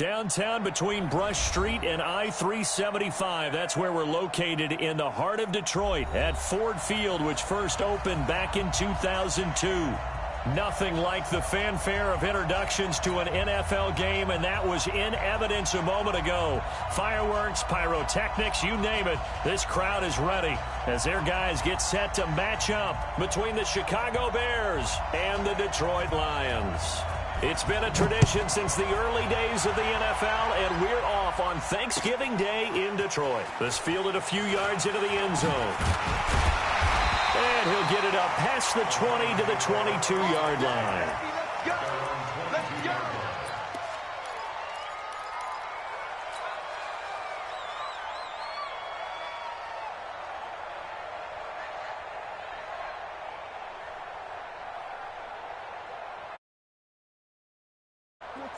Downtown between Brush Street and I-375. That's where we're located in the heart of Detroit at Ford Field, which first opened back in 2002. Nothing like the fanfare of introductions to an NFL game, and that was in evidence a moment ago. Fireworks, pyrotechnics, you name it. This crowd is ready as their guys get set to match up between the Chicago Bears and the Detroit Lions. It's been a tradition since the early days of the NFL, and we're off on Thanksgiving Day in Detroit. This fielded a few yards into the end zone. And he'll get it up past the 20 to the 22-yard line. Let's go! Let's go!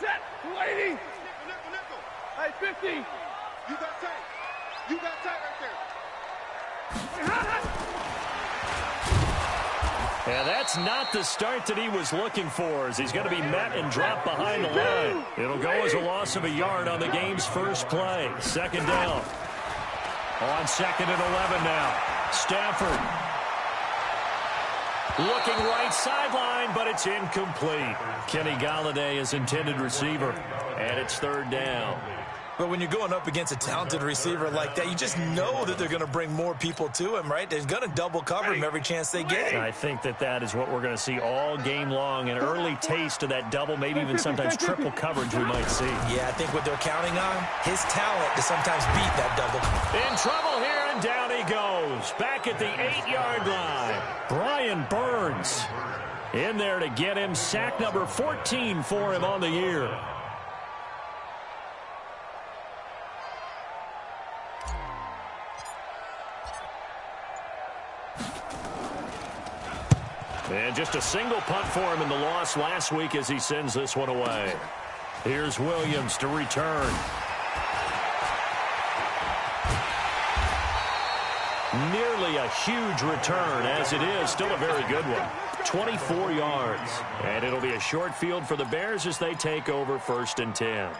Set! 280! Nickel! Hey, 50! You got tight. You got tight right there. And that's not the start that he was looking for, as he's going to be met and dropped behind the line. It'll go as a loss of a yard on the game's first play. Second down. On 2nd and 11 now. Stafford. Looking right sideline, but it's incomplete. Kenny Golladay is intended receiver, and it's 3rd down. But when you're going up against a talented receiver like that, you just know that they're going to bring more people to him, right? They're going to double cover him every chance they get. I think that is what we're going to see all game long, an early taste of that double, maybe even sometimes triple coverage we might see. Yeah, I think what they're counting on, his talent to sometimes beat that double. In trouble here, and down he goes. Back at the 8-yard line. Brian Burns in there to get him. Sack number 14 for him on the year. And just a single punt for him in the loss last week as he sends this one away. Here's Williams to return. Nearly a huge return, as it is still a very good one. 24 yards. And it'll be a short field for the Bears as they take over 1st and 10.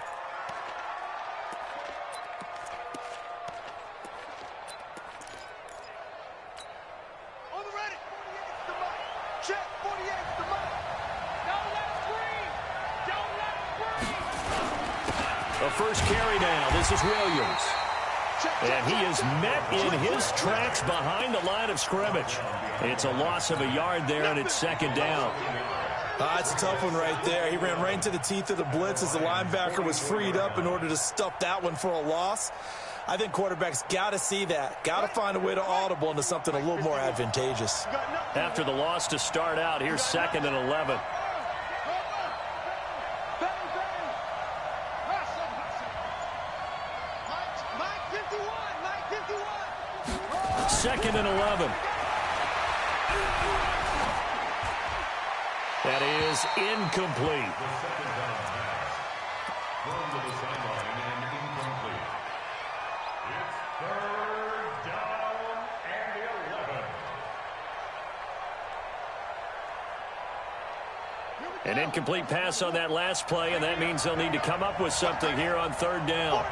First carry now. This is Williams. And he is met in his tracks behind the line of scrimmage. It's a loss of a yard there, and it's 2nd down. It's a tough one right there. He ran right into the teeth of the blitz as the linebacker was freed up in order to stuff that one for a loss. I think quarterbacks got to see that. Got to find a way to audible into something a little more advantageous. After the loss to start out, here's 2nd and 11. Second and 11. That is incomplete. An incomplete pass on that last play, and that means they'll need to come up with something here on 3rd down.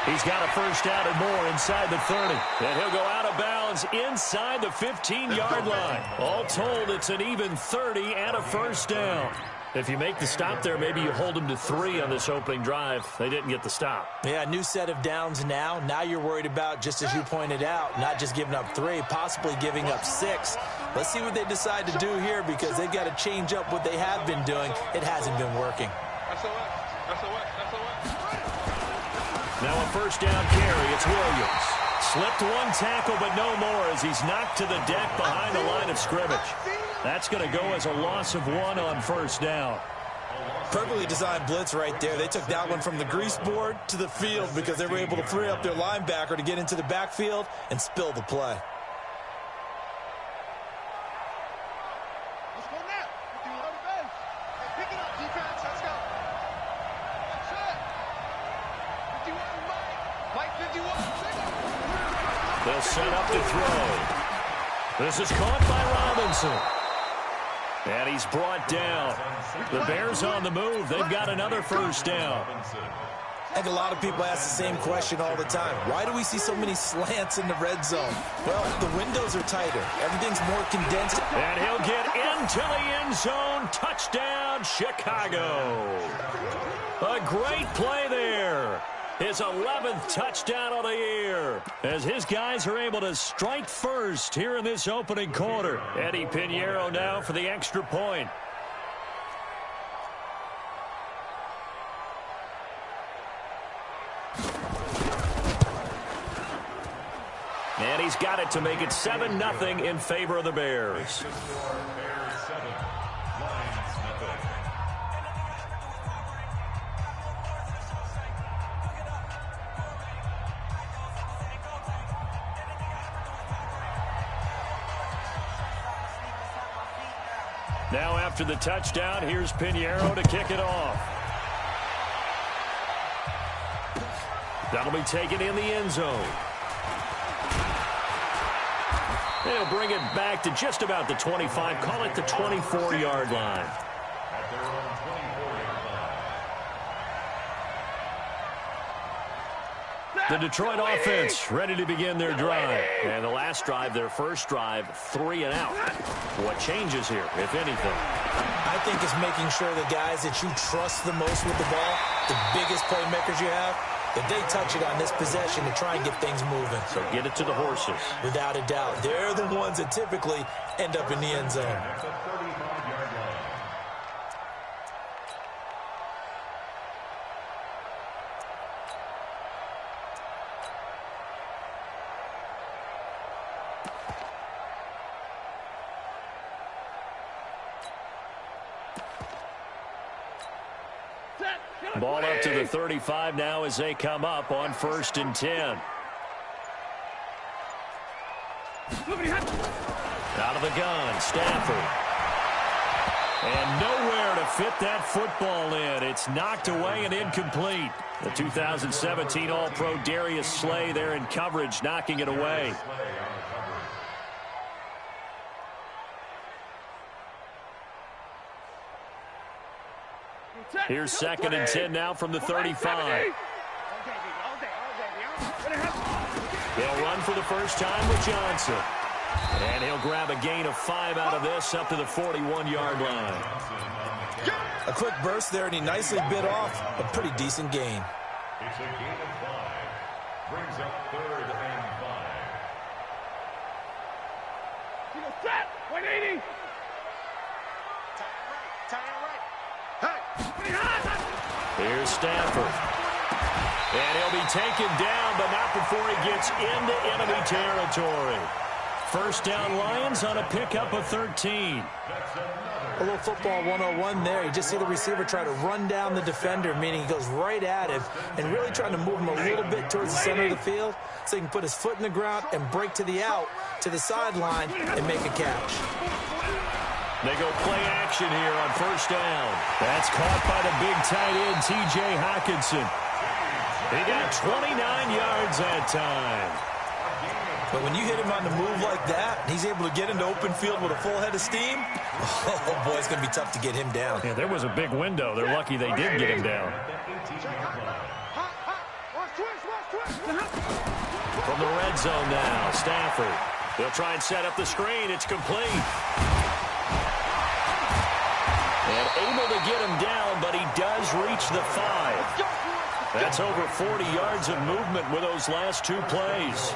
He's got a first down and more inside the 30. And he'll go out of bounds inside the 15-yard line. All told, it's an even 30 and a first down. If you make the stop there, maybe you hold them to 3 on this opening drive. They didn't get the stop. Yeah, new set of downs now. Now you're worried about, just as you pointed out, not just giving up 3, possibly giving up 6. Let's see what they decide to do here, because they've got to change up what they have been doing. It hasn't been working. Now a first down carry. It's Williams. Slipped one tackle, but no more as he's knocked to the deck behind the line of scrimmage. That's going to go as a loss of 1 on first down. Perfectly designed blitz right there. They took that one from the grease board to the field because they were able to free up their linebacker to get into the backfield and spill the play. Let's go now. Pick it up, defense. Let's go. That's it. 51, Mike. Mike 51. They'll set up to throw. This is caught by Robinson. And he's brought down. The Bears on the move. They've got another first down. I think a lot of people ask the same question all the time. Why do we see so many slants in the red zone? Well, the windows are tighter. Everything's more condensed. And he'll get into the end zone. Touchdown, Chicago. A great play there. His 11th touchdown of the year, as his guys are able to strike first here in this opening quarter. Eddie Pinheiro now for the extra point. And he's got it to make it 7-0 in favor of the Bears. Now after the touchdown, here's Pinheiro to kick it off. That'll be taken in the end zone. They'll bring it back to just about the 25. Call it the 24-yard line. The Detroit offense ready to begin their drive. And the last drive, their first drive, 3 and out. What changes here, if anything? I think it's making sure the guys that you trust the most with the ball, the biggest playmakers you have, that they touch it on this possession to try and get things moving. So get it to the horses. Without a doubt. They're the ones that typically end up in the end zone. Ball up to the 35 now as they come up on 1st and 10. Out of the gun, Stafford. And nowhere to fit that football in. It's knocked away and incomplete. The 2017 All-Pro Darius Slay there in coverage, knocking it away. Here's 2nd and 10 now from the 35. He'll run for the first time with Johnson. And he'll grab a gain of 5 out of this up to the 41-yard line. A quick burst there, and he nicely bit off a pretty decent gain. It's a gain of 5. Brings up 3rd and 5. Set! 180! Here's Stafford. And he'll be taken down, but not before he gets into enemy territory. First down Lions on a pickup of 13. A little football 101 there. You just see the receiver try to run down the defender, meaning he goes right at him and really trying to move him a little bit towards the center of the field so he can put his foot in the ground and break to the out, to the sideline, and make a catch. They go play action here on first down. That's caught by the big tight end, T.J. Hockenson. He got 29 yards that time. But when you hit him on the move like that, he's able to get into open field with a full head of steam, oh, boy, it's going to be tough to get him down. Yeah, there was a big window. They're lucky they did get him down. From the red zone now, Stafford. They'll try and set up the screen. It's complete. And able to get him down, but he does reach the 5. That's over 40 yards of movement with those last 2 plays.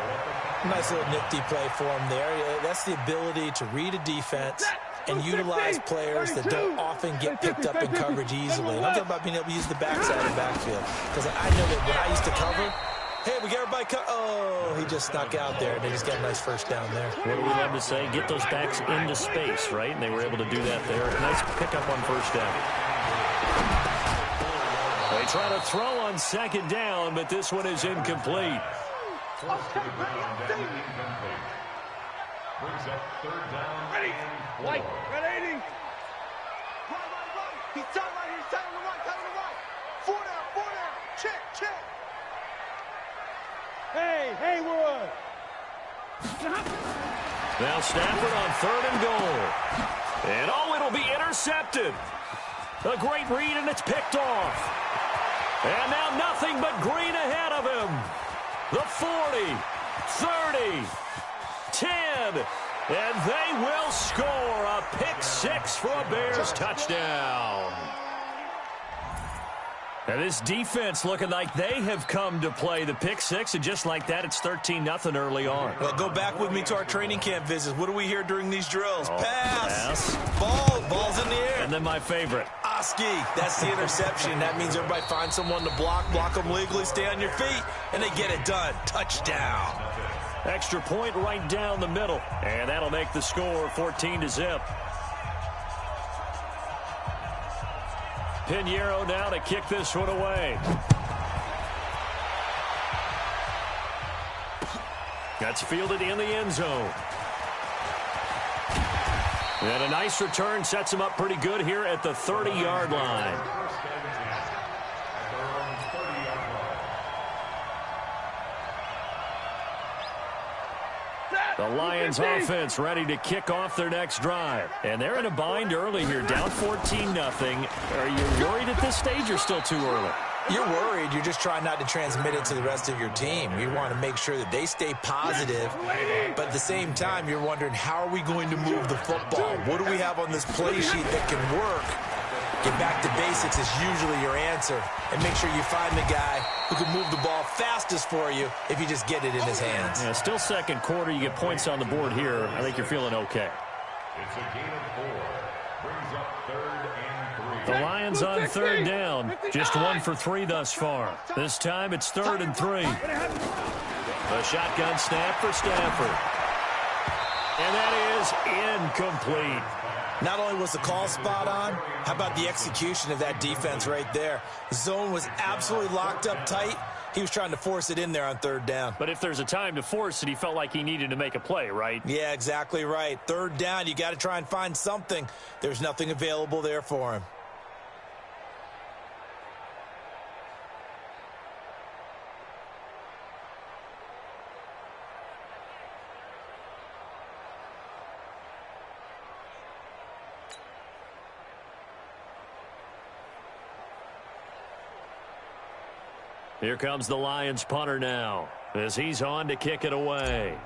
Nice little nifty play for him there. That's the ability to read a defense and utilize players that don't often get picked up in coverage easily. And I'm talking about being able to use the backside of the backfield. Because I know that when I used to cover, hey, we got everybody oh, he just snuck out there, and they just got a nice first down there. What do we love to say? Get those backs into space, right? And they were able to do that there. Nice pickup on first down. They try to throw on 2nd down, but this one is incomplete. Brings up 3rd down. Ready. White. 180. He's down right here. He's down on the right. Down on the right. 4 down. 4 down. Check. Check. Hey, Haywood. Now Stafford on 3rd and goal. And it'll be intercepted. A great read, and it's picked off. And now nothing but green ahead of him. The 40, 30, 10, and they will score a pick six for a Bears touchdown. And this defense looking like they have come to play the pick six, and just like that, it's 13-0 early on. Well, go back with me to our training camp visits. What do we hear during these drills? Pass. Ball's in the air. And then my favorite. Oski, that's the interception. That means everybody finds someone to block them legally, stay on your feet, and they get it done. Touchdown. Extra point right down the middle, and that'll make the score 14-0. Pinheiro now to kick this one away. That's fielded in the end zone. And a nice return sets him up pretty good here at the 30-yard line. The Lions offense ready to kick off their next drive. And they're in a bind early here, down 14-0. Are you worried at this stage or still too early? You're worried. You're just trying not to transmit it to the rest of your team. You want to make sure that they stay positive. But at the same time, you're wondering, how are we going to move the football? What do we have on this play sheet that can work? Get back to basics is usually your answer. And make sure you find the guy who can move the ball fastest for you if you just get it in his hands. Yeah, still second quarter. You get points on the board here. I think you're feeling okay. It's a gain of 4. Brings up 3rd and 3. The Lions on 3rd down. Just 1 for 3 thus far. This time it's 3rd and 3. A shotgun snap for Stafford. And that is incomplete. Not only was the call spot on, how about the execution of that defense right there? The zone was absolutely locked up tight. He was trying to force it in there on 3rd down. But if there's a time to force it, he felt like he needed to make a play, right? Yeah, exactly right. 3rd down, you got to try and find something. There's nothing available there for him. Here comes the Lions punter now, as he's on to kick it away.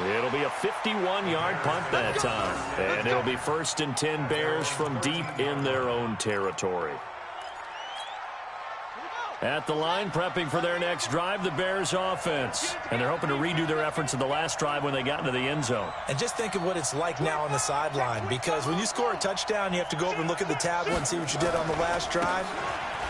It'll be a 51-yard punt that time, and it'll be 1st and 10 Bears from deep in their own territory. At the line, prepping for their next drive, the Bears offense. And they're hoping to redo their efforts of the last drive when they got into the end zone. And just think of what it's like now on the sideline, because when you score a touchdown, you have to go over and look at the tablet and see what you did on the last drive.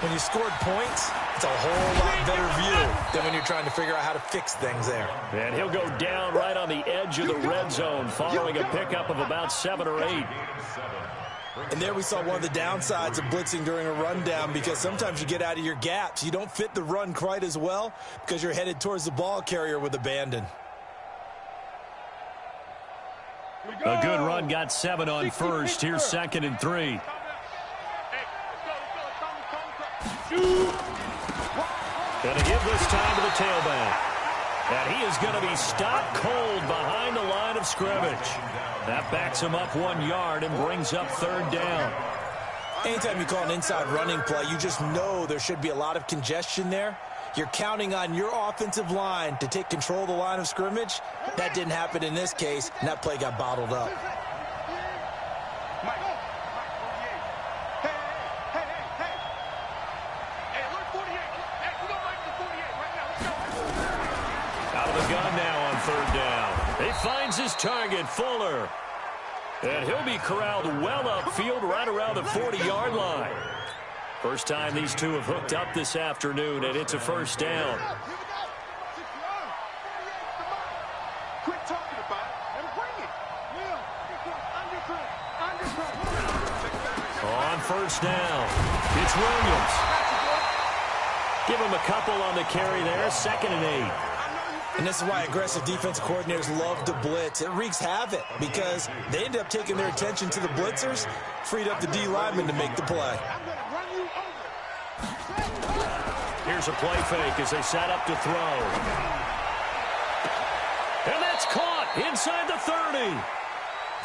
When you scored points, it's a whole lot better view than when you're trying to figure out how to fix things there. And he'll go down right on the edge of the red zone following a pickup of about 7 or 8. And there we saw one of the downsides of blitzing during a rundown, because sometimes you get out of your gaps. You don't fit the run quite as well because you're headed towards the ball carrier with abandon. A good run got 7 on 1st. Here's 2nd and 3. Going to give this time to the tailback. And he is going to be stopped cold behind the line of scrimmage. That backs him up 1 yard and brings up 3rd down. Anytime you call an inside running play, you just know there should be a lot of congestion there. You're counting on your offensive line to take control of the line of scrimmage. That didn't happen in this case, and that play got bottled up. Out of the gun now on 3rd down. He finds his target, Fuller. And he'll be corralled well upfield right around the 40-yard line. First time these two have hooked up this afternoon, and it's a 1st down. Quit talking about it and bring it. On 1st down, it's Williams. Give him a couple on the carry there, 2nd and 8. And this is why aggressive defensive coordinators love to blitz. It wreaks havoc because they end up taking their attention to the blitzers, freed up the D lineman to make the play. Here's a play fake as they set up to throw. And that's caught inside the 30.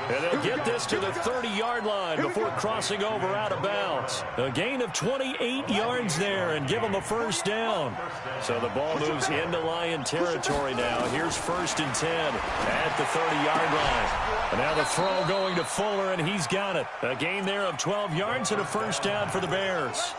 And they'll get this to the 30-yard line before crossing over out of bounds. A gain of 28 yards there and give them a first down. So the ball moves into Lion territory now. Here's 1st and 10 at the 30-yard line. And now the throw going to Fuller, and he's got it. A gain there of 12 yards and a first down for the Bears.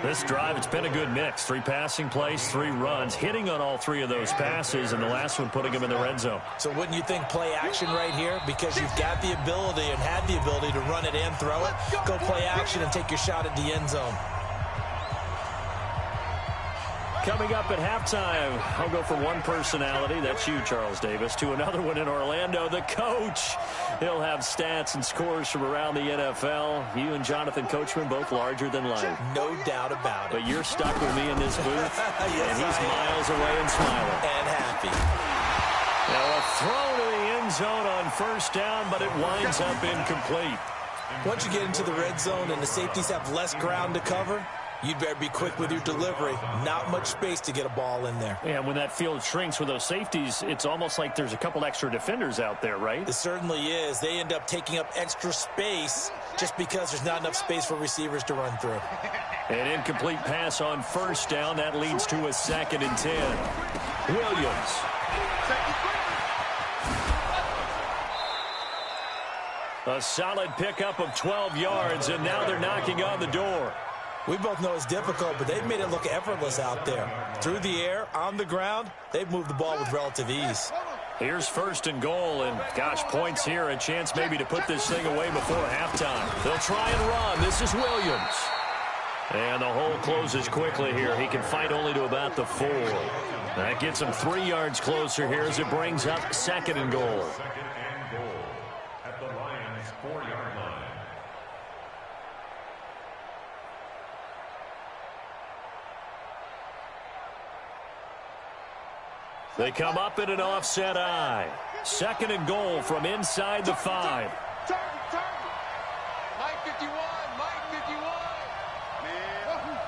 This drive, it's been a good mix. 3 passing plays, 3 runs, hitting on all 3 of those passes, and the last one putting them in the red zone. So wouldn't you think play action right here? Because you've got the ability and had the ability to run it and throw it. Go play action and take your shot at the end zone. Coming up at halftime, I'll go from one personality, that's you, Charles Davis, to another one in Orlando, the coach. He'll have stats and scores from around the NFL. You and Jonathan Coachman, both larger than life. No doubt about it. But you're stuck with me in this booth, yes, and he's miles away and smiling. And happy. Now a throw to the end zone on first down, but it winds up incomplete. Once you get into the red zone and the safeties have less ground to cover, you'd better be quick with your delivery. Not much space to get a ball in there. Yeah, when that field shrinks with those safeties, it's almost like there's a couple extra defenders out there, right? It certainly is. They end up taking up extra space just because there's not enough space for receivers to run through. An incomplete pass on first down. That leads to a 2nd and 10. Williams. A solid pickup of 12 yards, and now they're knocking on the door. We both know it's difficult, but they've made it look effortless out there. Through the air, on the ground, they've moved the ball with relative ease. Here's 1st and goal, and gosh, points here, a chance maybe to put this thing away before halftime. They'll try and run. This is Williams. And the hole closes quickly here. He can fight only to about the 4. That gets him 3 yards closer here as it brings up 2nd and goal. 2nd and goal at the Lions' 4-yard line. They come up in an offset eye. 2nd and goal from inside the 5. Mike 51, Mike 51. Man.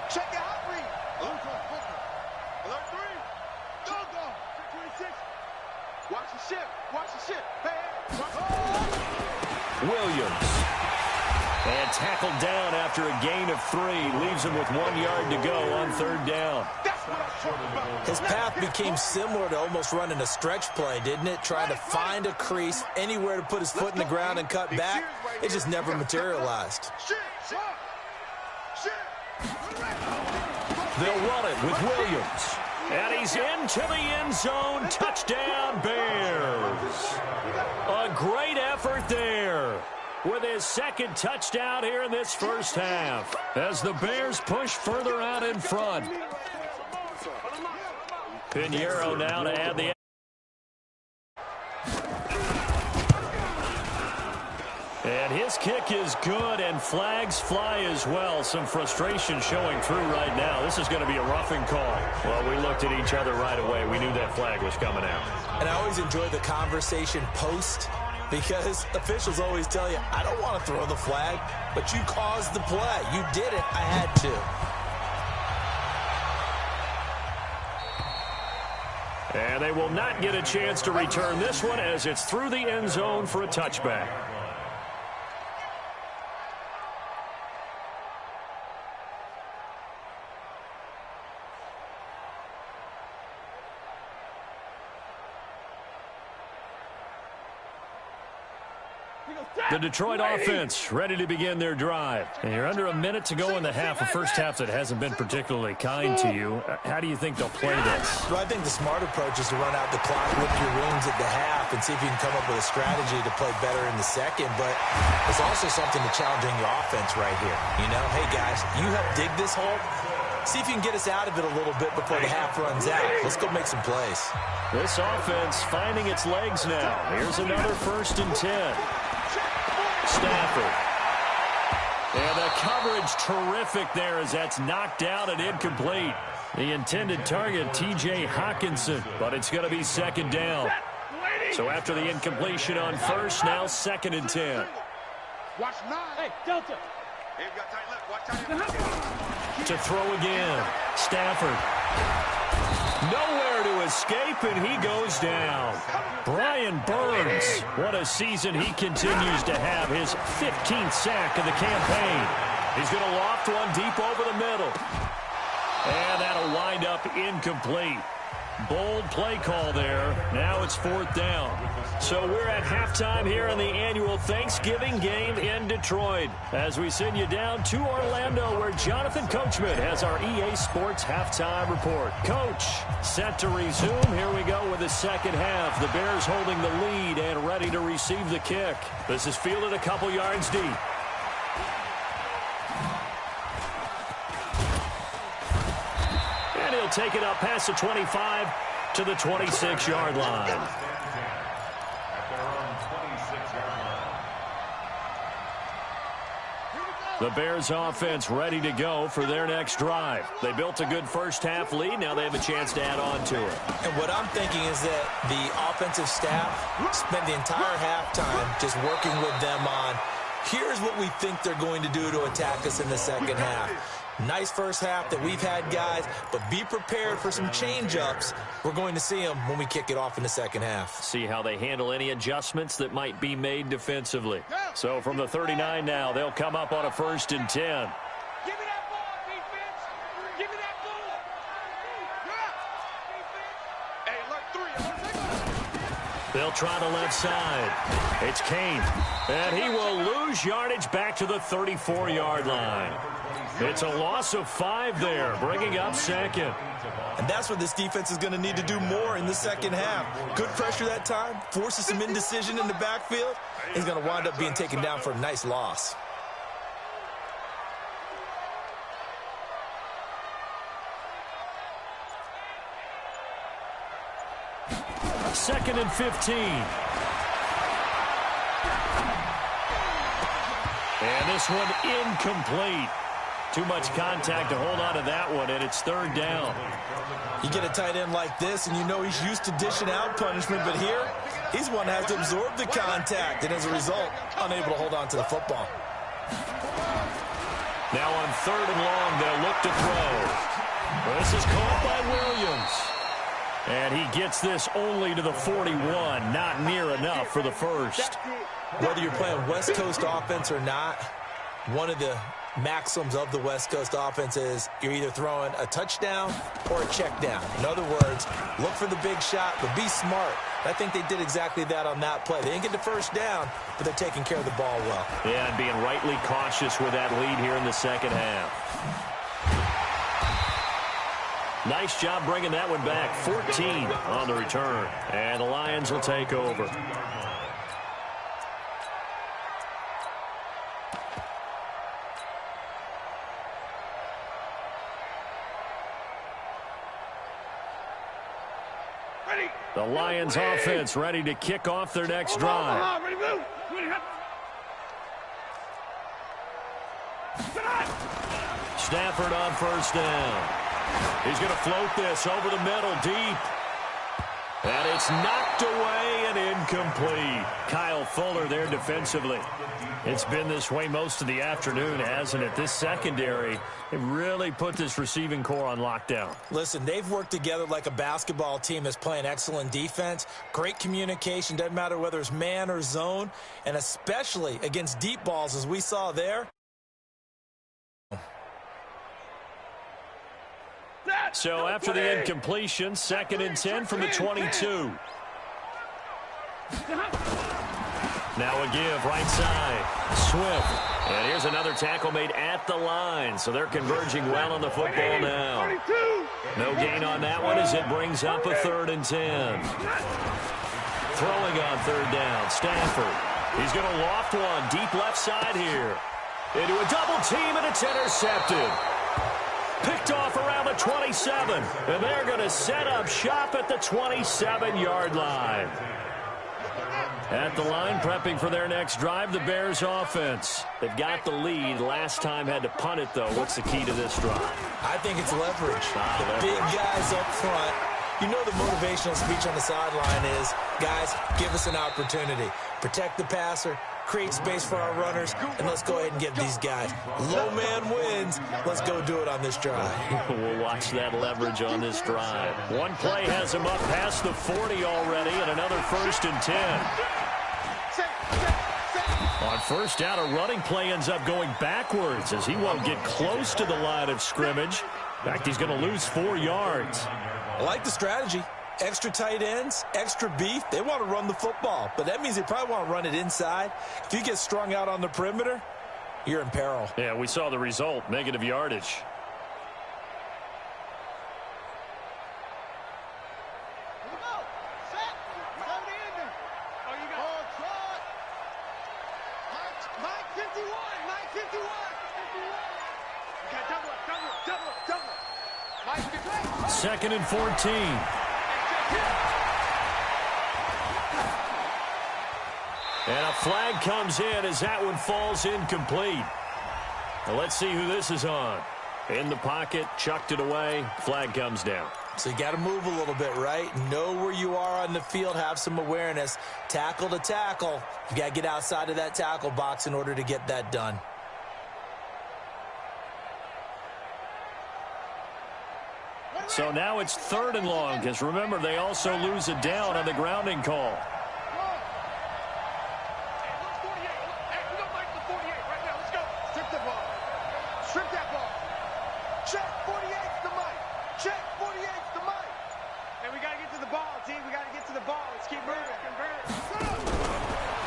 Check it out, read. Alert 3. Go. 26. Watch the ship. Watch the ship. Hey. Williams. And tackled down after a gain of 3. Leaves him with 1 yard to go on 3rd down. His path became similar to almost running a stretch play, didn't it? Trying to find a crease, anywhere to put his foot in the ground and cut back. It just never materialized. They'll run it with Williams. And he's into the end zone. Touchdown, Bears. A great effort there with his 2nd touchdown here in this first half as the Bears push further out in front. Pinheiro now to add the... And his kick is good, and flags fly as well. Some frustration showing through right now. This is going to be a roughing call. Well, we looked at each other right away. We knew that flag was coming out. And I always enjoy the conversation post, because officials always tell you, I don't want to throw the flag, but you caused the play. You did it. I had to. And they will not get a chance to return this one as it's through the end zone for a touchback. The Detroit offense ready to begin their drive. And you're under a minute to go in the half, a first half that hasn't been particularly kind to you. How do you think they'll play this? Well, I think the smart approach is to run out the clock, whip your rooms at the half, and see if you can come up with a strategy to play better in the second. But there's also something to challenging your offense right here. You know, hey, guys, you help dig this hole. See if you can get us out of it a little bit before the half runs out. Let's go make some plays. This offense finding its legs now. Here's another 1st and 10. Stafford. And the coverage terrific there as that's knocked down and incomplete. The intended target, T.J. Hawkinson, but it's going to be second down. So after the incompletion on first, now 2nd and 10. Watch 9. Hey, Delta. Hey, we got tight left. Watch tight. To throw again. Stafford. Nowhere to escape, and he goes down. Brian Burns. What a season he continues to have. His 15th sack of the campaign. He's going to loft one deep over the middle. And that'll wind up incomplete. Bold play call there. Now it's 4th down. So we're at halftime here in the annual Thanksgiving game in Detroit. As we send you down to Orlando, where Jonathan Coachman has our EA Sports halftime report. Coach, set to resume. Here we go with the second half. The Bears holding the lead and ready to receive the kick. This is fielded a couple yards deep. And he'll take it up past the 25 to the 26-yard line. The Bears offense ready to go for their next drive. They built a good first-half lead. Now they have a chance to add on to it. And what I'm thinking is that the offensive staff spent the entire halftime just working with them on, here's what we think they're going to do to attack us in the second half. Nice first half that we've had, guys, but be prepared for some change-ups. We're going to see them when we kick it off in the second half. See how they handle any adjustments that might be made defensively. So from the 39 now, they'll come up on a 1st and 10. Give me that ball, defense. Give me that ball. Hey, alert 3. They'll try the left side. It's Kane. And he will lose yardage back to the 34-yard line. It's a loss of 5 there, bringing up 2nd. And that's what this defense is going to need to do more in the second half. Good pressure that time, forces some indecision in the backfield. He's going to wind up being taken down for a nice loss. Second and 15. And this one incomplete. Too much contact to hold on to that one, and it's 3rd down. You get a tight end like this, and you know he's used to dishing out punishment, but here, he's one that has to absorb the contact, and as a result, unable to hold on to the football. Now on 3rd and long, they'll look to throw. This is caught by Williams. And he gets this only to the 41, not near enough for the first. Whether you're playing West Coast offense or not, one of the maxims of the West Coast offense is you're either throwing a touchdown or a check down. In other words, look for the big shot, but be smart. I think they did exactly that on that play. They didn't get the first down, but they're taking care of the ball well. Yeah, and being rightly cautious with that lead here in the second half. Nice job bringing that one back. 14 on the return. And the Lions will take over. The Lions offense ready to kick off their next drive. Stafford on 1st down. He's going to float this over the middle deep. And it's knocked away and incomplete. Kyle Fuller there defensively. It's been this way most of the afternoon, hasn't it? This secondary, it really put this receiving core on lockdown. Listen, they've worked together like a basketball team that's playing excellent defense. Great communication, doesn't matter whether it's man or zone, and especially against deep balls as we saw there. So after the incompletion, 2nd and 10 from the 22. Now a give, right side. Swift. And here's another tackle made at the line. So they're converging well on the football now. No gain on that one as it brings up a 3rd and 10. Throwing on 3rd down, Stafford. He's going to loft one deep left side here. Into a double team, and it's intercepted. Picked off around the 27, and they're going to set up shop at the 27-yard line. At the line, prepping for their next drive, the Bears offense. They've got the lead. Last time had to punt it, though. What's the key to this drive? I think it's leverage. The big guys up front. You know the motivational speech on the sideline is, guys, give us an opportunity. Protect the passer, create space for our runners, and let's go ahead and get these guys. Low man wins. Let's go do it on this drive. We'll watch that leverage on this drive. One play has him up past the 40 already, and another 1st and 10. On first down, a running play ends up going backwards as he won't get close to the line of scrimmage. In fact, he's going to lose 4 yards. I like the strategy. Extra tight ends, extra beef. They want to run the football, but that means they probably want to run it inside. If you get strung out on the perimeter, you're in peril. Yeah, we saw the result, negative yardage. Second and 14. And a flag comes in as that one falls incomplete. Now let's see who this is on. In the pocket, chucked it away, flag comes down. So you got to move a little bit, right? Know where you are on the field, have some awareness. Tackle to tackle. You got to get outside of that tackle box in order to get that done. So now it's 3rd and long, because remember, they also lose a down on the grounding call. Strip that ball. Check 48's the mic. Check 48's the mic. And we got to get to the ball, team. We got to get to the ball. Let's keep moving.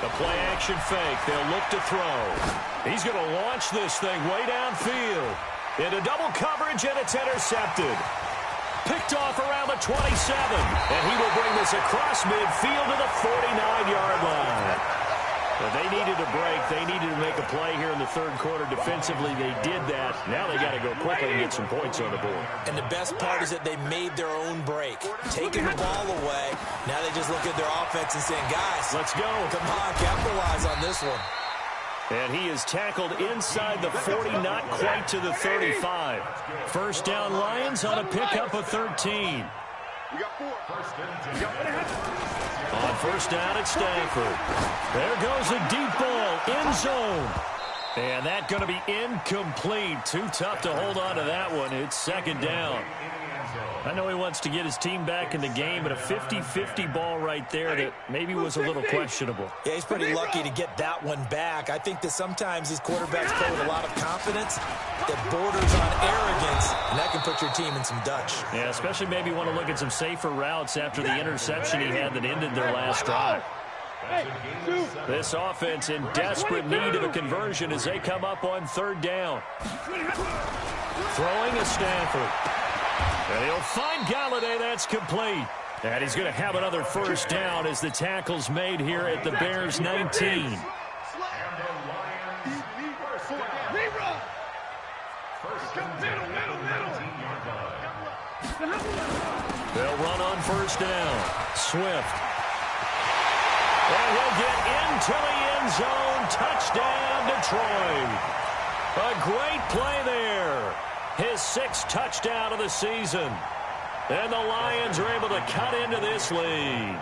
The play action fake. They'll look to throw. He's going to launch this thing way downfield. Into double coverage, and it's intercepted. Picked off around the 27. And he will bring this across midfield to the 49-yard line. But they needed a break. They needed to make a play here in the 3rd quarter. Defensively, they did that. Now they got to go quickly and get some points on the board. And the best part is that they made their own break. Taking the ball away. Now they just look at their offense and saying, guys, let's go. Come on, capitalize on this one. And he is tackled inside the 40, not quite to the 35. First down, Lions on a pickup of 13. On first down at Stanford. There goes a deep ball, end zone. And that going to be incomplete. Too tough to hold on to that one. It's 2nd down. I know he wants to get his team back in the game, but a 50-50 ball right there that maybe was a little questionable. Yeah, he's pretty lucky to get that one back. I think that sometimes these quarterbacks play with a lot of confidence that borders on arrogance, and that can put your team in some Dutch. Yeah, especially maybe want to look at some safer routes after the interception he had that ended their last drive. This offense in desperate need of a conversion as they come up on 3rd down. Throwing is Stanford. And he'll find Galladay. That's complete. And he's going to have another first down as the tackle's made here at the Bears 19. They'll run on first down. Swift. And he'll get into the end zone. Touchdown, Detroit. A great play there. His 6th touchdown of the season. And the Lions are able to cut into this lead.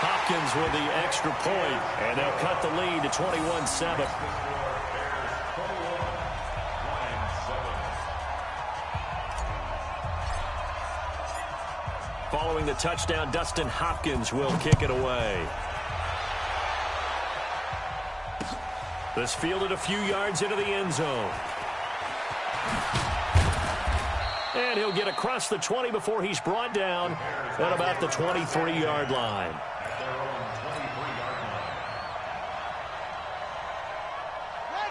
Hopkins with the extra point, and they'll cut the lead to 21-7. Following the touchdown, Dustin Hopkins will kick it away. This fielded a few yards into the end zone. And he'll get across the 20 before he's brought down at about the 23-yard line.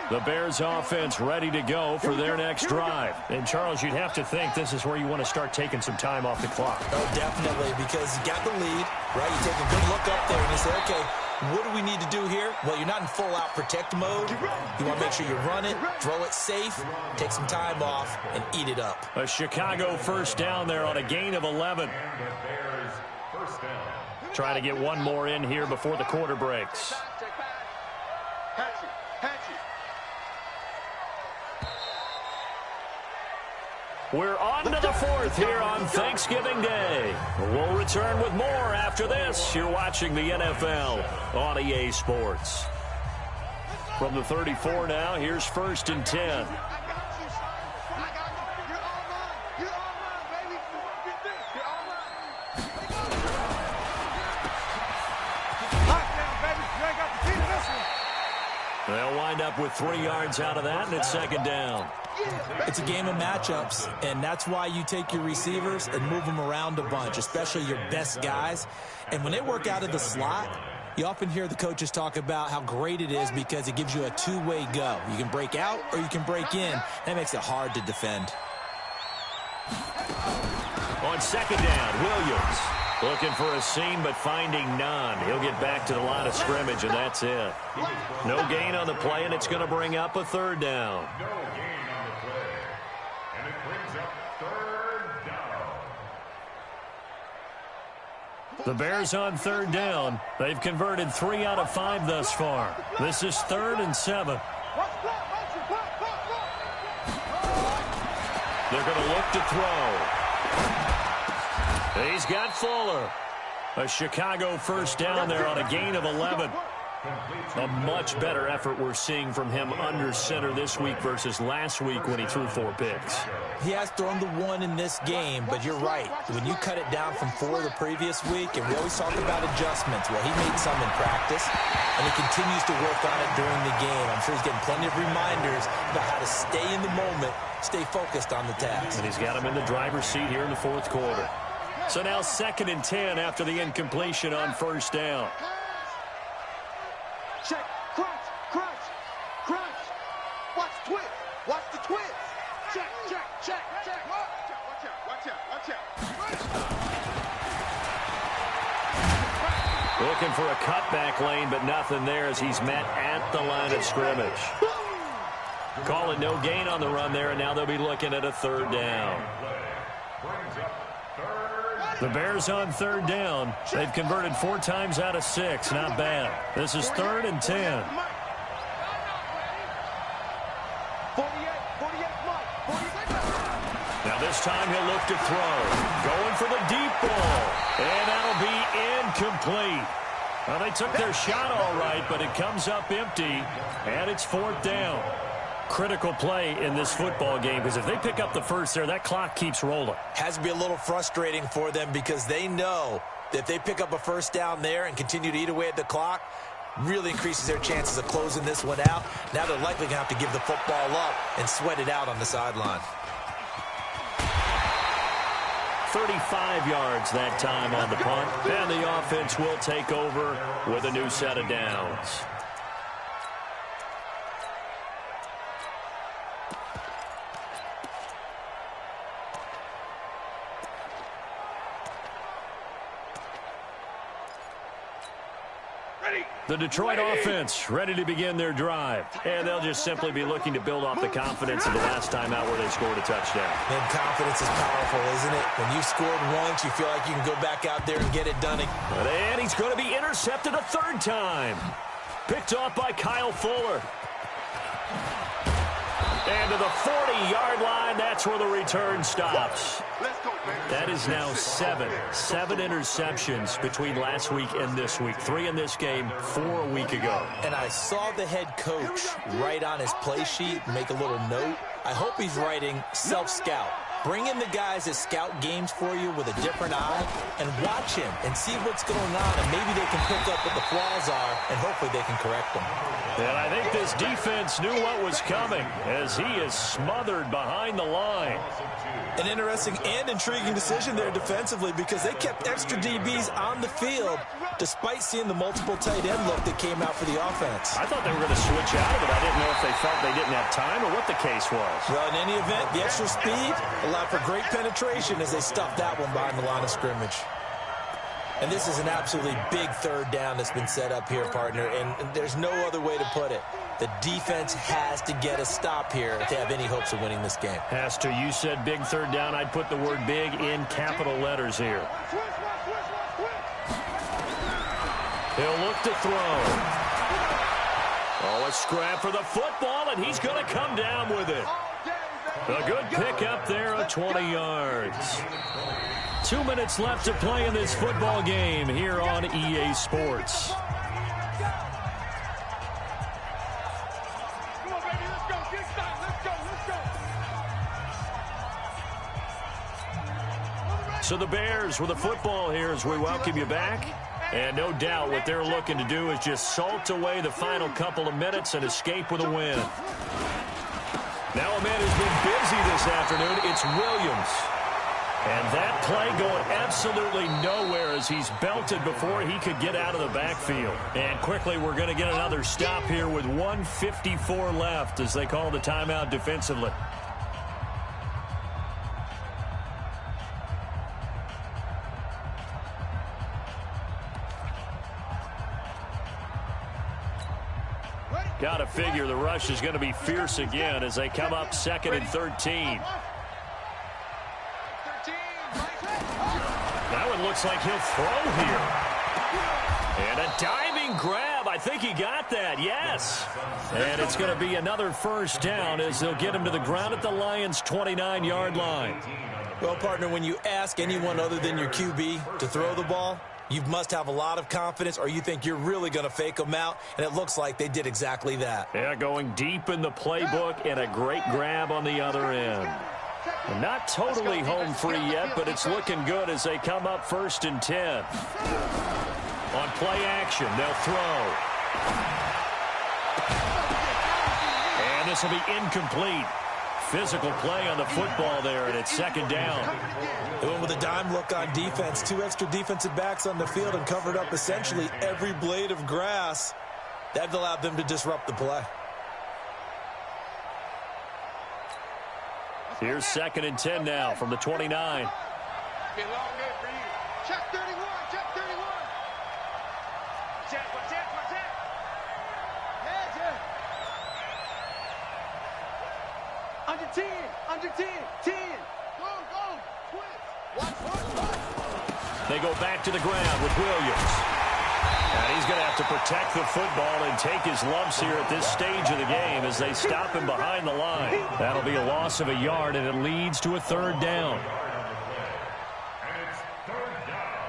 The Bears offense ready to go for their next drive. And, Charles, you'd have to think this is where you want to start taking some time off the clock. Oh, definitely, because you got the lead, right? You take a good look up there and you say, okay, What do we need to do here? Well, you're not in full-out protect mode. You want to make sure you run it, throw it safe, take some time off, and eat it up. A Chicago first down there on a gain of 11. Trying to get one more in here before the quarter breaks. We're on to the fourth here on Thanksgiving Day. We'll return with more after this. You're watching the NFL on EA Sports. From the 34 now, here's 1st and 10. They'll wind up with 3 yards out of that, and it's 2nd down. It's a game of matchups, and that's why you take your receivers and move them around a bunch, especially your best guys. And when they work out of the slot, you often hear the coaches talk about how great it is because it gives you a two-way go. You can break out or you can break in. That makes it hard to defend. On 2nd down, Williams looking for a seam but finding none. He'll get back to the line of scrimmage, and that's it. No gain on the play, and it's going to bring up a 3rd down. No gain on the play. And it brings up 3rd down. The Bears on 3rd down. They've converted 3 out of 5 thus far. This is 3rd and 7. They're going to look to throw. He's got Fuller. A Chicago first down there on a gain of 11. A much better effort we're seeing from him under center this week versus last week when he threw 4 picks. He has thrown the 1 in this game, but you're right. When you cut it down from 4 the previous week, and we always talk about adjustments, well, he made some in practice, and he continues to work on it during the game. I'm sure he's getting plenty of reminders about how to stay in the moment, stay focused on the task. And he's got him in the driver's seat here in the 4th quarter. So now 2nd and 10 after the incompletion on 1st down. Check, crunch, crunch, crunch. Watch twist, watch the twist. Check, check, check, check. Watch out, watch out, watch out, watch out. Looking for a cutback lane, but nothing there as he's met at the line of scrimmage. Calling no gain on the run there, and now they'll be looking at a 3rd down. The Bears on 3rd down. They've converted 4 times out of 6. Not bad. This is 3rd and 10. 48, Now this time he'll look to throw. Going for the deep ball. And that'll be incomplete. Well, they took their shot all right, but it comes up empty. And it's 4th down. Critical play in this football game because if they pick up the first there, that clock keeps rolling. Has to be a little frustrating for them because they know that if they pick up a 1st down there and continue to eat away at the clock, really increases their chances of closing this one out. Now they're likely going to have to give the football up and sweat it out on the sideline. 35 yards that time on the punt, and the offense will take over with a new set of downs. The Detroit offense ready to begin their drive. And they'll just simply be looking to build off the confidence of the last time out where they scored a touchdown. And confidence is powerful, isn't it? When you've scored once, you feel like you can go back out there and get it done. And he's going to be intercepted a 3rd time. Picked off by Kyle Fuller. And to the 40-yard line, that's where the return stops. That is now 7 interceptions between last week and this week. 3 in this game, 4 a week ago. And I saw the head coach write on his play sheet, make a little note. I hope he's writing self-scout. Bring in the guys that scout games for you with a different eye and watch him and see what's going on, and maybe they can pick up what the flaws are, and hopefully they can correct them. And I think this defense knew what was coming as he is smothered behind the line. An interesting and intriguing decision there defensively because they kept extra DBs on the field despite seeing the multiple tight end look that came out for the offense. I thought they were going to switch out of it. I didn't know if they felt they didn't have time or what the case was. Well, in any event, the extra speed allowed for great penetration as they stuffed that one behind the line of scrimmage. And this is an absolutely big third down that's been set up here, partner, and there's no other way to put it. The defense has to get a stop here if they have any hopes of winning this game. Has to. You said big third down. I'd put the word big in capital letters here. He'll look to throw. Oh, a scrap for the football, and he's going to come down with it. A good pickup there of 20 yards. 2 minutes left to play in this football game here on EA Sports. So the Bears with the football here as we welcome you back. And no doubt what they're looking to do is just salt away the final couple of minutes and escape with a win. Now a man who's been busy this afternoon, it's Williams. And that play going absolutely nowhere as he's belted before he could get out of the backfield. And quickly we're going to get another stop here with 1:54 left as they call the timeout defensively. Got to figure the rush is going to be fierce again as they come up 2nd and 13. That one looks like he'll throw here. And a diving grab. I think he got that. Yes. And it's going to be another first down as they'll get him to the ground at the Lions' 29-yard line. Well, partner, when you ask anyone other than your QB to throw the ball, you must have a lot of confidence or you think you're really going to fake them out, and it looks like they did exactly that. Yeah, going deep in the playbook and a great grab on the other end. Not totally home free yet, but it's looking good as they come up 1st and 10. On play action, they'll throw. And this will be incomplete. Physical play on the football there, and it's 2nd down. They went with a dime look on defense. 2 extra defensive backs on the field and covered up essentially every blade of grass. That allowed them to disrupt the play. Here's 2nd and 10 now from the 29. Check 31, check 31. Check, watch out, watch out. Yeah, Under 10, under 10, 10. Go, twist. Watch. They go back to the ground with Williams. And he's going to have to protect the football and take his lumps here at this stage of the game as they stop him behind the line. That'll be a loss of a yard, and it leads to a 3rd down. And it's 3rd down.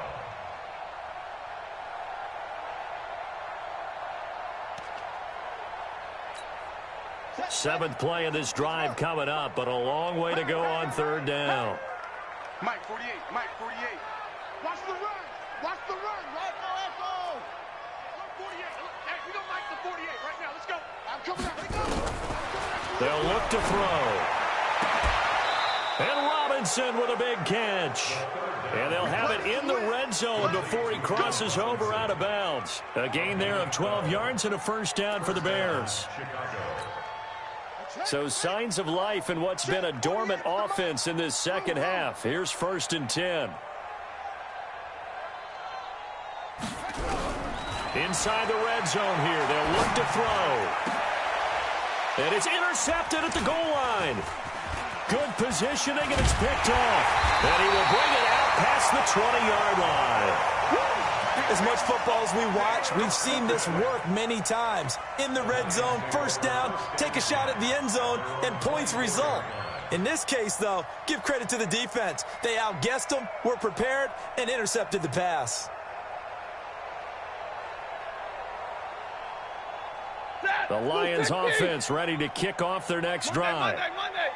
7th play of this drive coming up, but a long way to go on 3rd down. Mike 48, Mike 48. Watch the run, right now, Echo. 48, hey, we don't like the 48 right now, let's go. I'm coming out, let's go. They'll look to throw. And Robinson with a big catch. And they'll have it in the red zone before he crosses over out of bounds. A gain there of 12 yards and a 1st down for the Bears. So signs of life in what's been a dormant offense in this 2nd half. Here's 1st and 10. Inside the red zone here. They'll look to throw. And it's intercepted at the goal line. Good positioning, and it's picked off. And he will bring it out past the 20-yard line. As much football as we watch, we've seen this work many times. In the red zone, 1st down, take a shot at the end zone, and points result. In this case, though, give credit to the defense. They outguessed them, were prepared, and intercepted the pass. The Lions offense ready to kick off their next drive. Monday.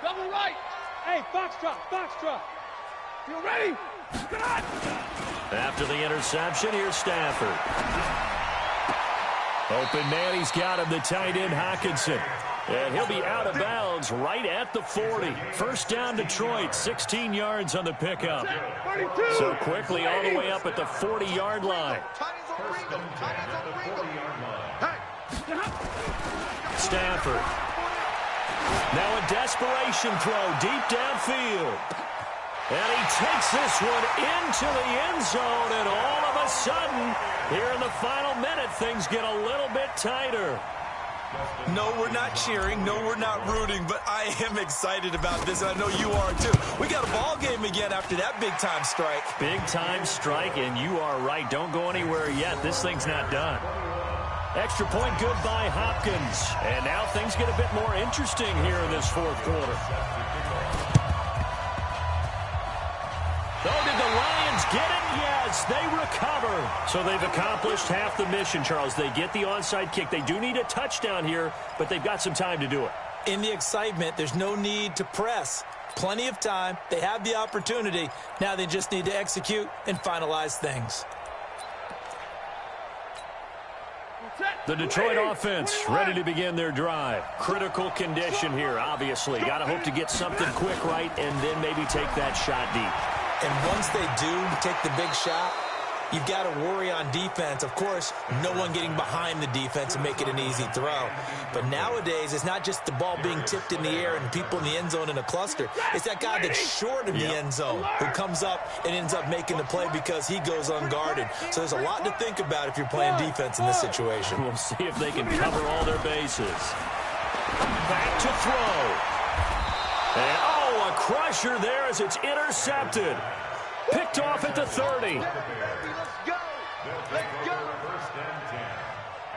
Double right. Hey, Foxtrot. You ready? Good. After the interception, here's Stafford. Open man, he's got him, the tight end, Hockenson. And he'll be out of bounds right at the 40. 1st down, Detroit, 16 yards on the pickup. So quickly all the way up at the 40-yard line. Stafford. Now a desperation throw deep downfield. And he takes this one into the end zone, and all of a sudden, here in the final minute, things get a little bit tighter. No, we're not cheering. No, we're not rooting, but I am excited about this, and I know you are too. We got a ball game again after that big-time strike. Big-time strike, and you are right. Don't go anywhere yet. This thing's not done. Extra point good by Hopkins. And now things get a bit more interesting here in this fourth quarter. Oh, did the Lions get it? Yes, they recover. So they've accomplished half the mission, Charles. They get the onside kick. They do need a touchdown here, but they've got some time to do it. In the excitement, there's no need to press. Plenty of time. They have the opportunity. Now they just need to execute and finalize things. The Detroit offense ready to begin their drive. Critical condition here, obviously. Got to hope to get something quick right and then maybe take that shot deep. And once they do take the big shot, you've got to worry on defense. Of course, no one getting behind the defense and make it an easy throw. But nowadays, it's not just the ball being tipped in the air and people in the end zone in a cluster. It's that guy that's short of the end zone who comes up and ends up making the play because he goes unguarded. So there's a lot to think about if you're playing defense in this situation. We'll see if they can cover all their bases. Back to throw. And, oh, a crusher there as it's intercepted. Picked off at the 30. Let's go. Let's go. First and 10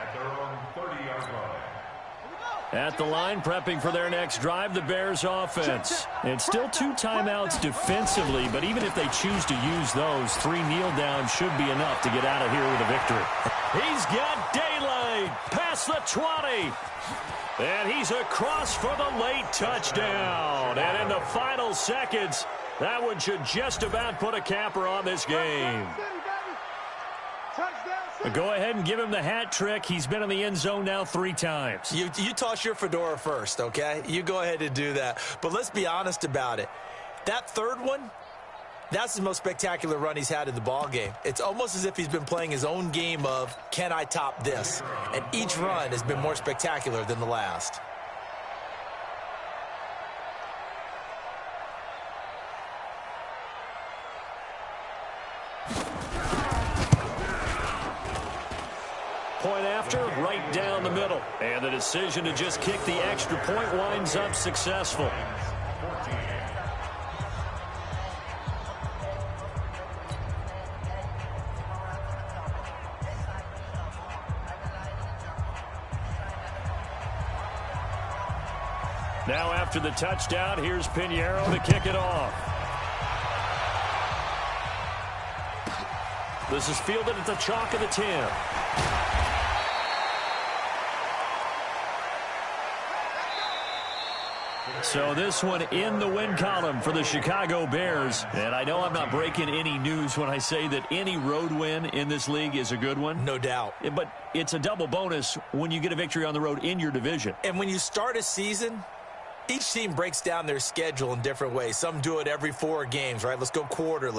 at their own 30-yard line. At the line, prepping for their next drive, the Bears offense. It's still 2 timeouts defensively, but even if they choose to use those, 3 kneel downs should be enough to get out of here with a victory. He's got daylight past the 20. And he's across for the late touchdown. And in the final seconds, that one should just about put a capper on this game. Go ahead and give him the hat trick. He's been in the end zone now 3 times. You toss your fedora first, okay? You go ahead and do that. But let's be honest about it. That third one, that's the most spectacular run he's had in the ball game. It's almost as if he's been playing his own game of, can I top this? And each run has been more spectacular than the last. Point after, right down the middle. And the decision to just kick the extra point winds up successful. Now after the touchdown, here's Pinheiro to kick it off. This is fielded at the chalk of the 10. So this one in the win column for the Chicago Bears. And I know I'm not breaking any news when I say that any road win in this league is a good one. No doubt. But it's a double bonus when you get a victory on the road in your division. And when you start a season, each team breaks down their schedule in different ways. Some do it every 4 games, right? Let's go quarterly.